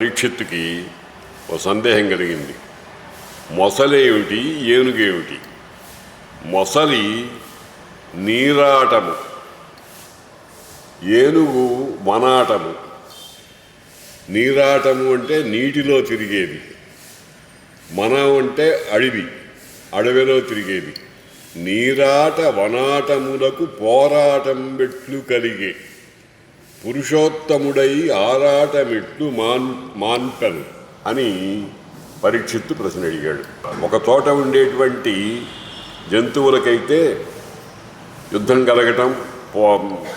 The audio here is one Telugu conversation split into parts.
పరీక్షిత్తుకి ఓ సందేహం కలిగింది. మొసలేమిటి, ఏనుగేమిటి? మొసలి నీరాటము, ఏనుగు వనాటము. నీరాటము అంటే నీటిలో తిరిగేది, మనం అంటే అడవిలో తిరిగేది. నీరాట వనాటములకు పోరాటం మెట్లు కలిగే పురుషోత్తముడై ఆరాటమెట్లు మాన్పను అని పరీక్షిత్తు ప్రశ్న అడిగాడు. ఒక చోట ఉండేటువంటి జంతువులకైతే యుద్ధం కలగటం,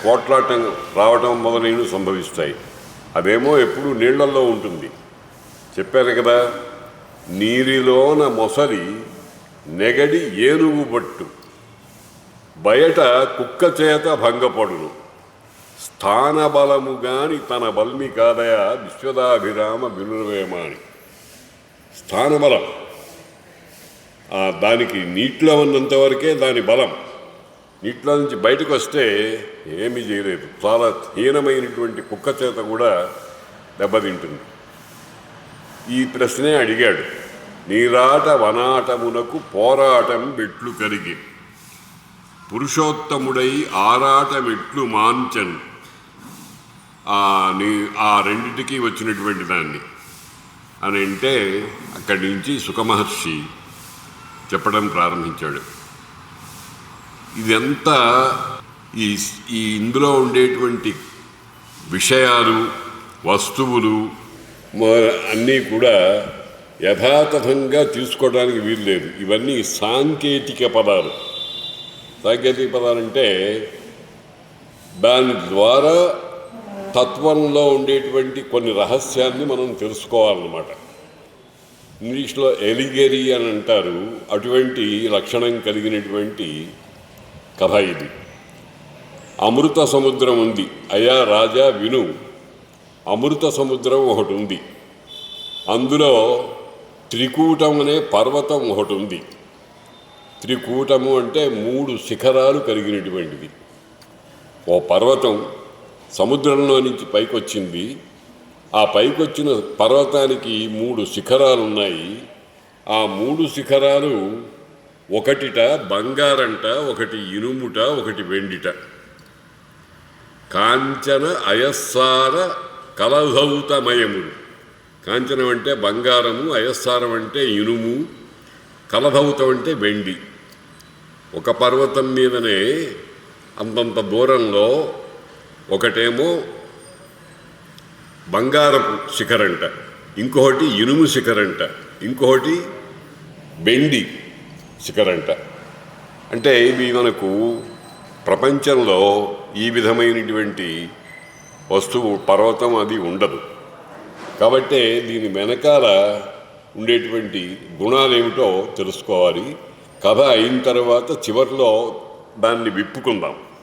పోట్లాటం రావటం మొదలైనవి సంభవిస్తాయి. అదేమో ఎప్పుడు నీళ్లలో ఉంటుంది. చెప్పారు కదా, నీరిలోన మొసలి నెగడి ఏనుగు బట్టు, బయట కుక్క చేత భంగపడును, స్థానబలము గాని తన బల్మి కాదయ విశ్వదాభిరామ బినురవేమాని. స్థానబలం, దానికి నీటిలో ఉన్నంత వరకే దాని బలం. నీటిలో నుంచి బయటకు వస్తే ఏమీ చేయలేదు. చాలా హీనమైనటువంటి కుక్క చేత కూడా దెబ్బతింటుంది. ఈ ప్రశ్నే అడిగాడు. నీరాట వనాటమునకు పోరాటం మెట్లు కలిగి పురుషోత్తముడై ఆరాటమెట్లు మాంచన్. ఆ రెండింటికి వచ్చినటువంటి దాన్ని అని అంటే అక్కడి నుంచి సుఖమహర్షి చెప్పడం ప్రారంభించాడు. ఇదంతా ఈ ఇందులో ఉండేటువంటి విషయాలు, వస్తువులు అన్నీ కూడా యథాతథంగా తీసుకోవడానికి వీల్లేదు. ఇవన్నీ సాంకేతిక పదాలు. సాంకేతిక పదాలంటే దాని ద్వారా తత్వంలో ఉండేటువంటి కొన్ని రహస్యాన్ని మనం తెలుసుకోవాలన్నమాట. ఇంగ్లీష్లో ఎలిగెరీ అని అంటారు. అటువంటి లక్షణం కలిగినటువంటి కథ ఇది. అమృత సముద్రం ఉంది. అయ్యా రాజా విను, అమృత సముద్రం ఒకటి ఉంది. అందులో త్రికూటం అనే పర్వతం ఒకటి ఉంది. త్రికూటము అంటే 3 శిఖరాలు కలిగినటువంటిది. ఓ పర్వతం సముద్రంలో నుంచి పైకొచ్చింది. ఆ పైకొచ్చిన పర్వతానికి 3 శిఖరాలు ఉన్నాయి. ఆ 3 శిఖరాలు ఒకటిట బంగారంట, ఒకటి ఇనుముట, ఒకటి వెండిట. కాంచన అయస్సార కలధౌతమయములు. కాంచనం అంటే బంగారము, అయస్సారం అంటే ఇనుము, కలధౌతం అంటే వెండి. ఒక పర్వతం మీదనే అంతంత దూరంలో ఒకటేమో బంగారపు శిఖరంట, ఇంకొకటి ఇనుము శిఖరంట, ఇంకొకటి వెండి శిఖరంట. అంటే ఇవి మనకు ప్రపంచంలో ఈ విధమైనటువంటి వస్తువు, పర్వతం అది ఉండదు. కాబట్టి దీని వెనకాల ఉండేటువంటి గుణాలేమిటో తెలుసుకోవాలి. కథ అయిన తర్వాత చివరిలో దాన్ని విప్పుకుందాం.